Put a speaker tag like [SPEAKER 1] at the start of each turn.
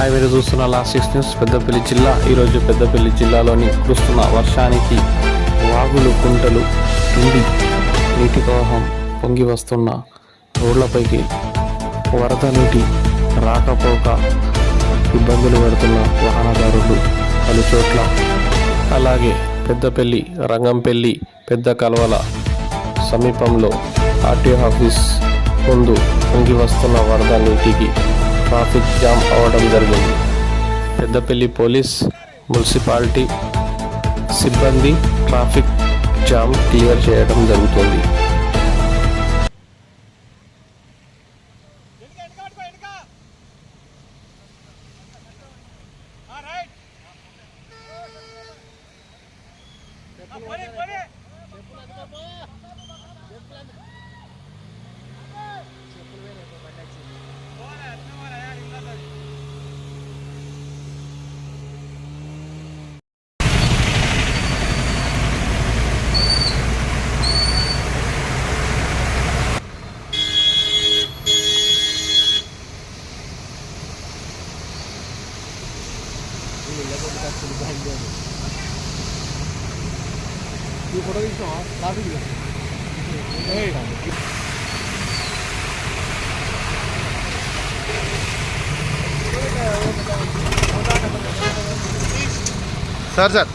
[SPEAKER 1] Hi, మీరు చూస్తున్న last 6 news. Peddapalli జిల్లా. ఈరోజు పెద్దపల్లి జిల్లాలోని కురుస్తున్న వర్షానికి వాగులు, కుంటలు నిండి నీటి ప్రవాహం పొంగి వస్తున్న రోడ్లపైకి వరద నీటి రాకపోక ఇబ్బందులు పడుతున్న వాహనదారులు పలు చోట్ల, అలాగే పెద్దపల్లి రంగంపల్లి పెద్ద కలవల సమీపంలో ఆర్టీఓ ఆఫీస్ ముందు పొంగి వస్తున్న వరద నీటికి ట్రాఫిక్ జామ్ అవ్వడం జరిగింది. పెద్దపల్లి పోలీస్, మున్సిపాలిటీ సిబ్బంది ట్రాఫిక్ జామ్ క్లియర్ చేయడం జరుగుతుంది.
[SPEAKER 2] ఈ ఫోటో తీసినావా? Traffic sir